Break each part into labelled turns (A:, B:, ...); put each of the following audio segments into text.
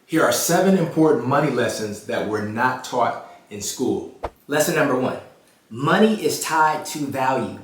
A: Here are 7 important money lessons that were not taught in school.
B: Lesson number 1, money is tied to value.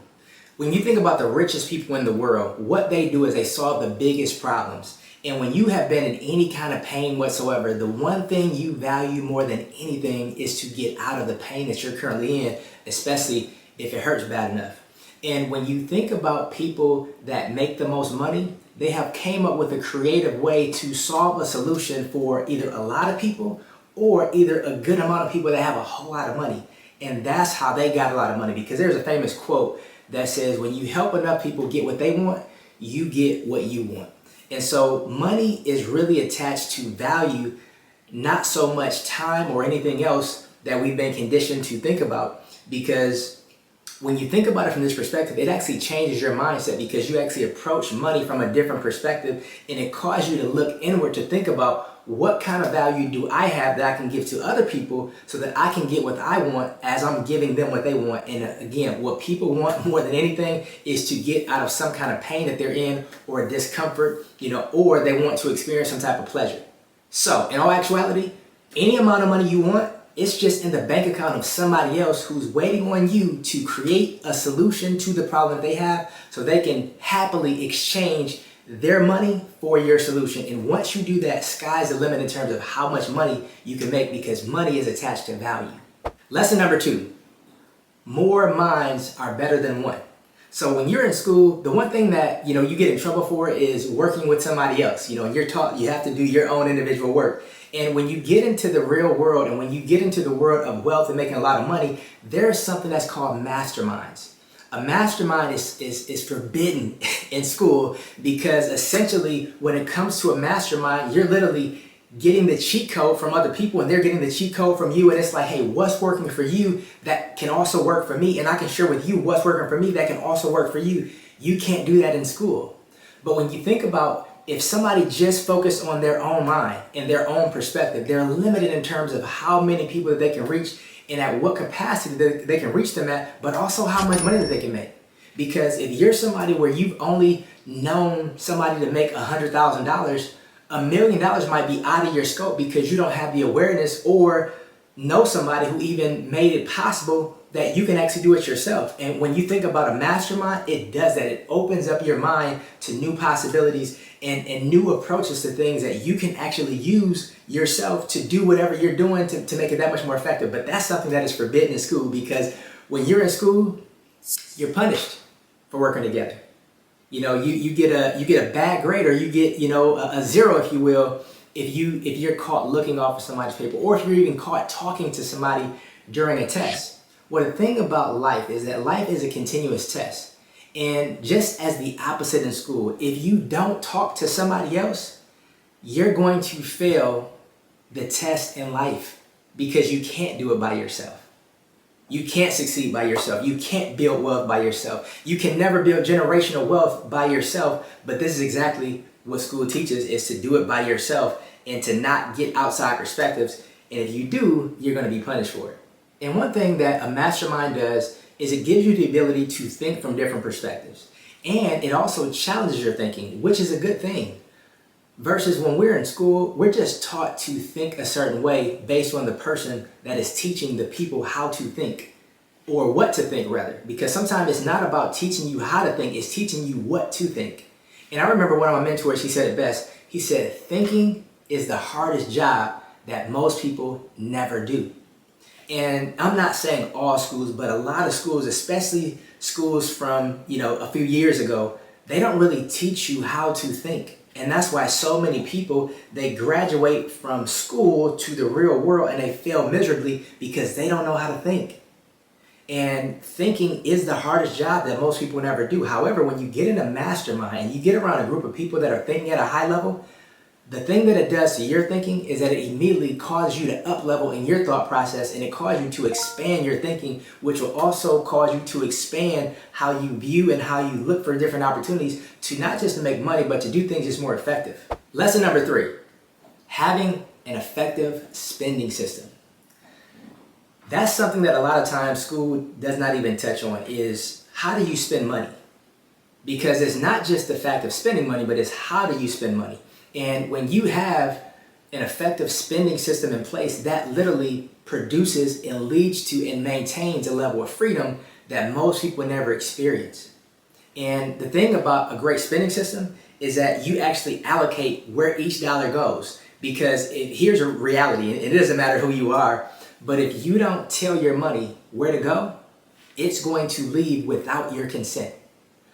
B: When you think about the richest people in the world, what they do is they solve the biggest problems. And when you have been in any kind of pain whatsoever, the one thing you value more than anything is to get out of the pain that you're currently in, especially if it hurts bad enough. And when you think about people that make the most money, they have came up with a creative way to solve a solution for either a lot of people or either a good amount of people that have a whole lot of money. And that's how they got a lot of money, because there's a famous quote that says, when you help enough people get what they want, you get what you want. And so money is really attached to value, not so much time or anything else that we've been conditioned to think about. Because when you think about it from this perspective, it actually changes your mindset, because you actually approach money from a different perspective, and it causes you to look inward to think about, what kind of value do I have that I can give to other people so that I can get what I want as I'm giving them what they want. And again, what people want more than anything is to get out of some kind of pain that they're in, or discomfort, or they want to experience some type of pleasure. So in all actuality, any amount of money you want, it's just in the bank account of somebody else who's waiting on you to create a solution to the problem that they have, so they can happily exchange their money for your solution. And once you do that, sky's the limit in terms of how much money you can make, because money is attached to value. Lesson number 2, more minds are better than one. So when you're in school, the one thing that you get in trouble for is working with somebody else. You're taught you have to do your own individual work. And when you get into the real world, and when you get into the world of wealth and making a lot of money, there's something that's called masterminds. A mastermind is forbidden in school, because essentially when it comes to a mastermind, you're literally getting the cheat code from other people, and they're getting the cheat code from you. And it's like, hey, what's working for you that can also work for me? And I can share with you what's working for me that can also work for you. You can't do that in school. But when you think about, if somebody just focused on their own mind and their own perspective, they're limited in terms of how many people that they can reach and at what capacity that they can reach them at, but also how much money that they can make. Because if you're somebody where you've only known somebody to make $100,000, $1 million might be out of your scope, because you don't have the awareness or know somebody who even made it possible that you can actually do it yourself. And when you think about a mastermind, it does that. It opens up your mind to new possibilities and new approaches to things that you can actually use yourself to do whatever you're doing to make it that much more effective. But that's something that is forbidden in school, because when you're in school, you're punished for working together. You get a bad grade, or you get a 0, if you will, if you're caught looking off of somebody's paper, or if you're even caught talking to somebody during a test. Well, the thing about life is that life is a continuous test. And just as the opposite in school, if you don't talk to somebody else, you're going to fail the test in life, because you can't do it by yourself. You can't succeed by yourself. You can't build wealth by yourself. You can never build generational wealth by yourself. But this is exactly what school teaches, is to do it by yourself and to not get outside perspectives. And if you do, you're going to be punished for it. And one thing that a mastermind does is it gives you the ability to think from different perspectives. And it also challenges your thinking, which is a good thing. Versus when we're in school, we're just taught to think a certain way based on the person that is teaching the people how to think, or what to think rather. Because sometimes it's not about teaching you how to think, it's teaching you what to think. And I remember one of my mentors, he said it best. He said, thinking is the hardest job that most people never do. And I'm not saying all schools, but a lot of schools, especially schools from, a few years ago, they don't really teach you how to think. And that's why so many people, they graduate from school to the real world and they fail miserably, because they don't know how to think. And thinking is the hardest job that most people never do. However, when you get in a mastermind and you get around a group of people that are thinking at a high level, the thing that it does to your thinking is that it immediately causes you to up level in your thought process, and it causes you to expand your thinking, which will also cause you to expand how you view and how you look for different opportunities to not just to make money, but to do things just more effective. Lesson number 3, having an effective spending system. That's something that a lot of times school does not even touch on, is how do you spend money? Because it's not just the fact of spending money, but it's how do you spend money? And when you have an effective spending system in place that literally produces and leads to and maintains a level of freedom that most people never experience. And the thing about a great spending system is that you actually allocate where each dollar goes. Because here's a reality, and it doesn't matter who you are, but if you don't tell your money where to go, it's going to leave without your consent.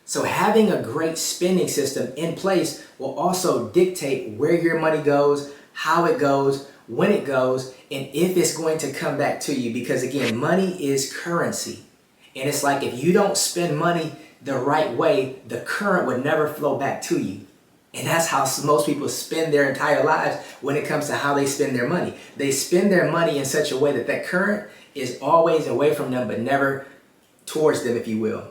B: So having a great spending system in place will also dictate where your money goes, how it goes, when it goes, and if it's going to come back to you. Because again, money is currency. And it's like if you don't spend money the right way, the current would never flow back to you. And that's how most people spend their entire lives when it comes to how they spend their money. They spend their money in such a way that that current is always away from them, but never towards them, if you will.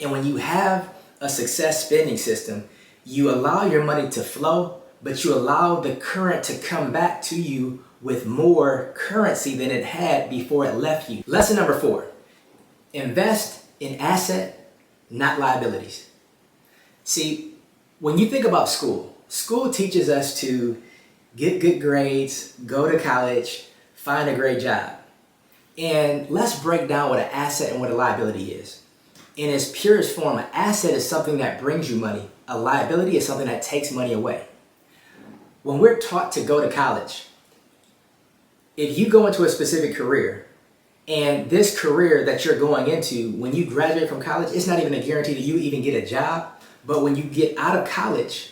B: And when you have a success spending system, you allow your money to flow, but you allow the current to come back to you with more currency than it had before it left you. Lesson number 4, invest in asset, not liabilities. See, when you think about school, school teaches us to get good grades, go to college, find a great job. And let's break down what an asset and what a liability is. In its purest form, an asset is something that brings you money. A liability is something that takes money away. When we're taught to go to college, if you go into a specific career, and this career that you're going into, when you graduate from college, it's not even a guarantee that you even get a job. But when you get out of college,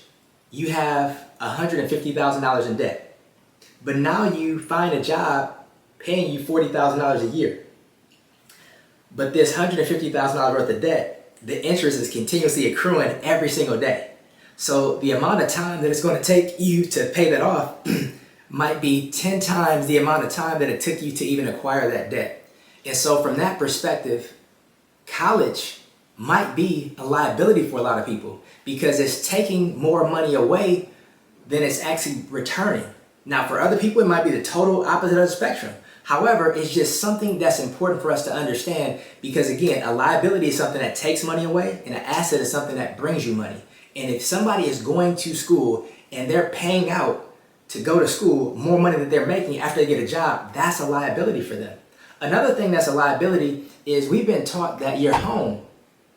B: you have $150,000 in debt. But now you find a job paying you $40,000 a year. But this $150,000 worth of debt, the interest is continuously accruing every single day. So the amount of time that it's going to take you to pay that off might be 10 times the amount of time that it took you to even acquire that debt. And so from that perspective, college might be a liability for a lot of people because it's taking more money away than it's actually returning. Now, for other people, it might be the total opposite of the spectrum. However, it's just something that's important for us to understand because, again, a liability is something that takes money away and an asset is something that brings you money. And if somebody is going to school and they're paying out to go to school more money than they're making after they get a job, that's a liability for them. Another thing that's a liability is we've been taught that your home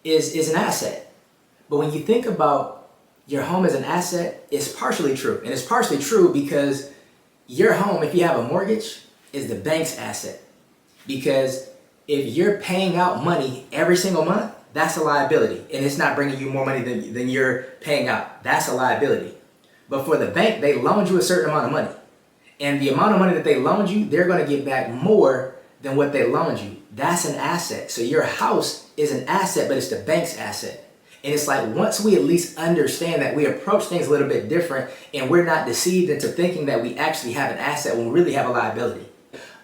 B: is an asset. But when you think about your home as an asset, it's partially true. And it's partially true because your home, if you have a mortgage, is the bank's asset. Because if you're paying out money every single month, that's a liability. And it's not bringing you more money than you're paying out. That's a liability. But for the bank, they loaned you a certain amount of money. And the amount of money that they loaned you, they're going to give back more than what they loaned you. That's an asset. So your house is an asset, but it's the bank's asset. And it's like once we at least understand that, we approach things a little bit different and we're not deceived into thinking that we actually have an asset when we really have a liability.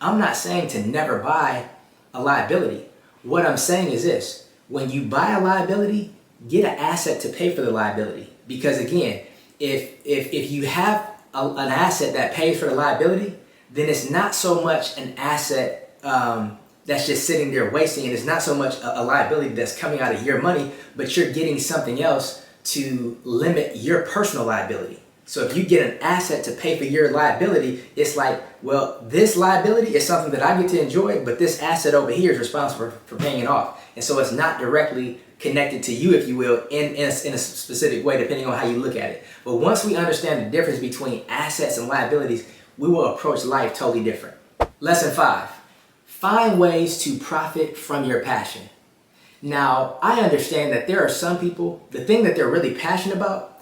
B: I'm not saying to never buy a liability. What I'm saying is this: when you buy a liability, get an asset to pay for the liability. Because again, if you have an asset that pays for the liability, then it's not so much an asset that's just sitting there wasting, and it's not so much a liability that's coming out of your money, but you're getting something else to limit your personal liability. So if you get an asset to pay for your liability, it's like, well, this liability is something that I get to enjoy, but this asset over here is responsible for paying it off. And so it's not directly connected to you, if you will, in a specific way, depending on how you look at it. But once we understand the difference between assets and liabilities, we will approach life totally different. Lesson 5, find ways to profit from your passion. Now, I understand that there are some people, the thing that they're really passionate about,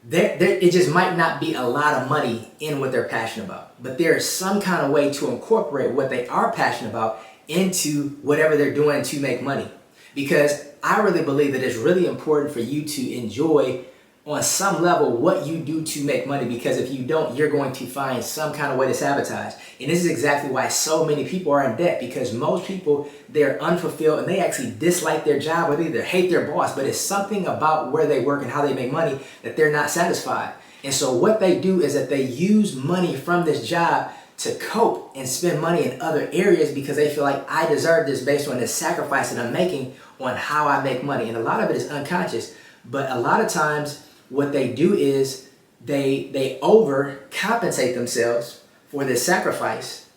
B: it just might not be a lot of money in what they're passionate about. But there's some kind of way to incorporate what they are passionate about into whatever they're doing to make money. Because I really believe that it's really important for you to enjoy on some level what you do to make money, because if you don't, you're going to find some kind of way to sabotage. And this is exactly why so many people are in debt, because most people, they're unfulfilled and they actually dislike their job or they either hate their boss, but it's something about where they work and how they make money that they're not satisfied. And so what they do is that they use money from this job to cope and spend money in other areas because they feel like, I deserve this based on the sacrifice that I'm making on how I make money. And a lot of it is unconscious, but a lot of times what they do is they overcompensate themselves for this sacrifice,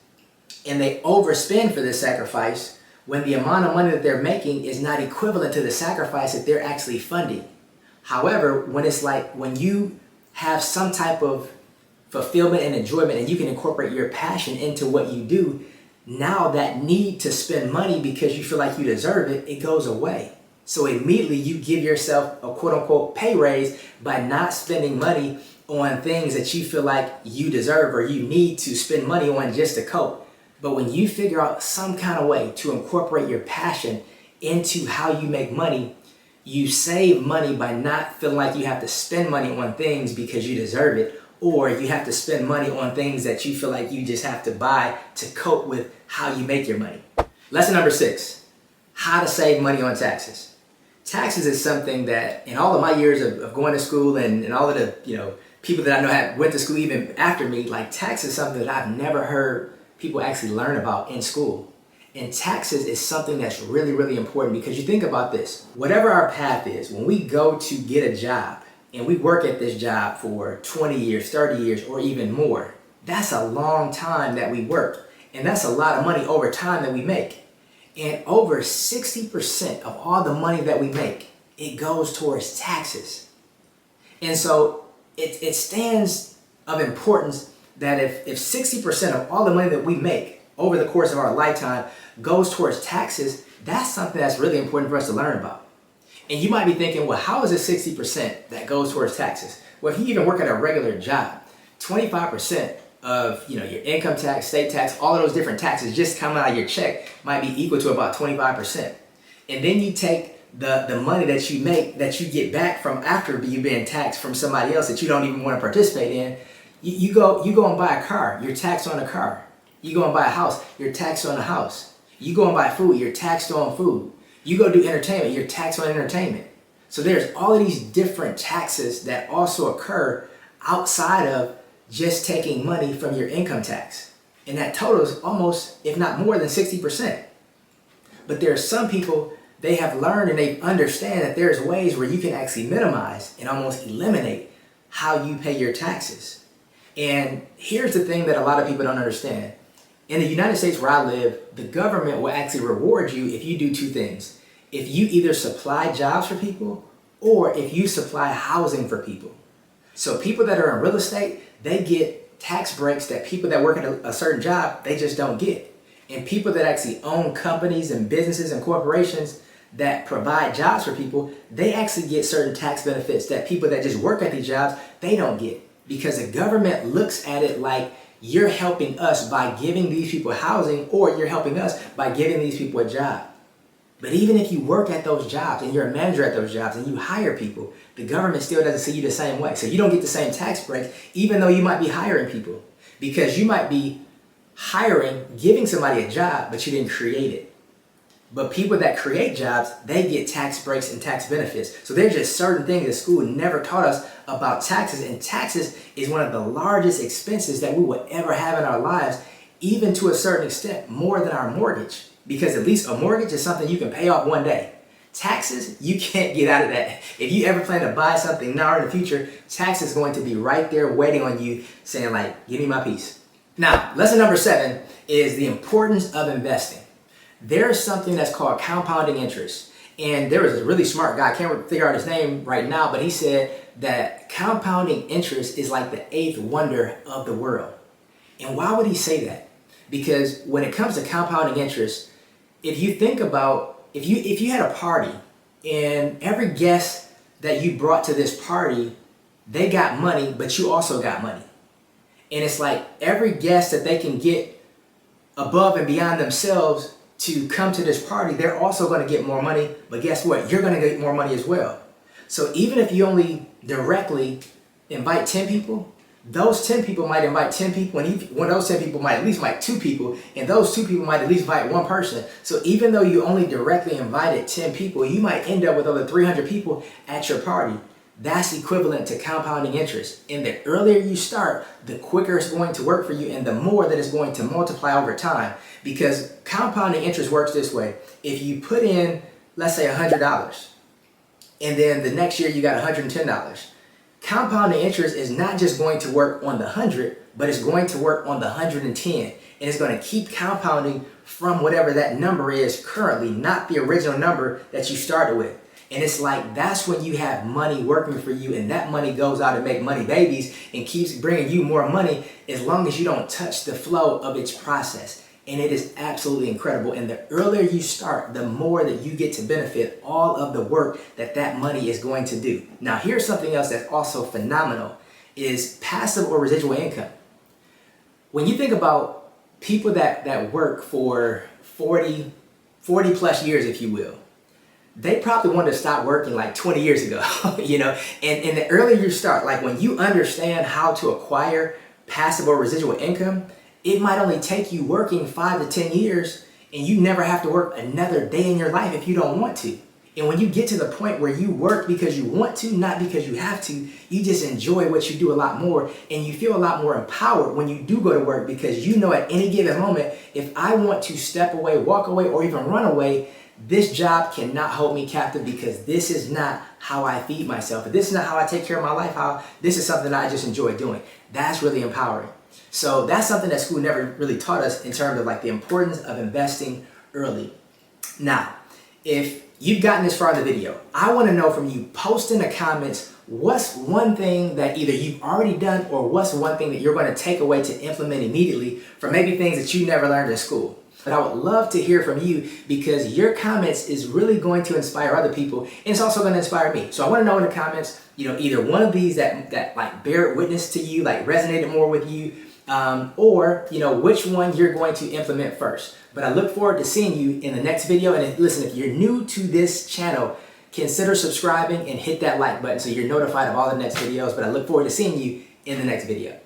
B: and they overspend for this sacrifice when the amount of money that they're making is not equivalent to the sacrifice that they're actually funding. However, when you have some type of fulfillment and enjoyment and you can incorporate your passion into what you do, now that need to spend money because you feel like you deserve it, it goes away. So immediately you give yourself a quote unquote pay raise by not spending money on things that you feel like you deserve or you need to spend money on just to cope. But when you figure out some kind of way to incorporate your passion into how you make money, you save money by not feeling like you have to spend money on things because you deserve it, or you have to spend money on things that you feel like you just have to buy to cope with how you make your money. Lesson number 6, how to save money on taxes. Taxes is something that in all of my years of going to school and all of the people that I know went to school even after me, like taxes is something that I've never heard people actually learn about in school. And taxes is something that's really, really important because you think about this. Whatever our path is, when we go to get a job and we work at this job for 20 years, 30 years, or even more, that's a long time that we work. And that's a lot of money over time that we make. And over 60% of all the money that we make, it goes towards taxes. And so it stands of importance that if 60% of all the money that we make over the course of our lifetime goes towards taxes, that's something that's really important for us to learn about. And you might be thinking, well, how is it 60% that goes towards taxes? Well, if you even work at a regular job, 25% of your income tax, state tax, all of those different taxes just coming out of your check might be equal to about 25%. And then you take the money that you make, that you get back from after you've been taxed from somebody else that you don't even want to participate in. You go and buy a car, you're taxed on a car. You go and buy a house, you're taxed on a house. You go and buy food, you're taxed on food. You go do entertainment, you're taxed on entertainment. So there's all of these different taxes that also occur outside of just taking money from your income tax. And that totals almost, if not more than 60%. But there are some people, they have learned and they understand that there's ways where you can actually minimize and almost eliminate how you pay your taxes. And here's the thing that a lot of people don't understand. In the United States where I live, the government will actually reward you if you do two things. If you either supply jobs for people or if you supply housing for people. So people that are in real estate, they get tax breaks that people that work at a certain job, they just don't get. And people that actually own companies and businesses and corporations that provide jobs for people, they actually get certain tax benefits that people that just work at these jobs, they don't get. Because the government looks at it like you're helping us by giving these people housing, or you're helping us by giving these people a job. But even if you work at those jobs and you're a manager at those jobs and you hire people, the government still doesn't see you the same way. So you don't get the same tax breaks, even though you might be hiring people. Because you might be giving somebody a job, but you didn't create it. But people that create jobs, they get tax breaks and tax benefits. So there's just certain things that school never taught us about taxes. And taxes is one of the largest expenses that we will ever have in our lives, even to a certain extent, more than our mortgage. Because at least a mortgage is something you can pay off one day. Taxes, you can't get out of that. If you ever plan to buy something now or in the future, tax is going to be right there waiting on you saying like, give me my piece. Now, lesson number 7 is the importance of investing. There's something that's called compounding interest. And there was a really smart guy, I can't figure out his name right now, but he said that compounding interest is like the 8th wonder of the world. And why would he say that? Because when it comes to compounding interest, if you think about, if you had a party and every guest that you brought to this party, they got money, but you also got money. And it's like every guest that they can get above and beyond themselves to come to this party, they're also going to get more money. But guess what? You're going to get more money as well. So even if you only directly invite 10 people, those 10 people might invite 10 people, and one of those 10 people might at least invite 2 people, and those 2 people might at least invite 1 person. So even though you only directly invited 10 people, you might end up with over 300 people at your party. That's equivalent to compounding interest. And the earlier you start, the quicker it's going to work for you and the more that it's going to multiply over time. Because compounding interest works this way. If you put in, let's say $100, and then the next year you got $110. Compounding interest is not just going to work on the 100, but it's going to work on the 110. And it's going to keep compounding from whatever that number is currently, not the original number that you started with. And it's like, that's when you have money working for you, and that money goes out and make money babies and keeps bringing you more money as long as you don't touch the flow of its process. And it is absolutely incredible. And the earlier you start, the more that you get to benefit all of the work that that money is going to do. Now, here's something else that's also phenomenal is passive or residual income. When you think about people that work for 40 plus years, if you will, they probably wanted to stop working like 20 years ago, you know, and the earlier you start, like when you understand how to acquire passive or residual income, it might only take you working 5 to 10 years and you never have to work another day in your life if you don't want to. And when you get to the point where you work because you want to, not because you have to, you just enjoy what you do a lot more, and you feel a lot more empowered when you do go to work, because you know at any given moment, if I want to step away, walk away, or even run away, this job cannot hold me captive, because this is not how I feed myself. This is not how I take care of my life. This is something that I just enjoy doing. That's really empowering. So that's something that school never really taught us in terms of like the importance of investing early. Now, if you've gotten this far in the video, I want to know from you, post in the comments, what's one thing that either you've already done, or what's one thing that you're going to take away to implement immediately from maybe things that you never learned in school. But I would love to hear from you, because your comments is really going to inspire other people, and it's also going to inspire me. So I want to know in the comments, you know, either one of these that like bear witness to you, like resonated more with you, or, you know, which one you're going to implement first. But I look forward to seeing you in the next video. And listen, if you're new to this channel, consider subscribing and hit that like button so you're notified of all the next videos. But I look forward to seeing you in the next video.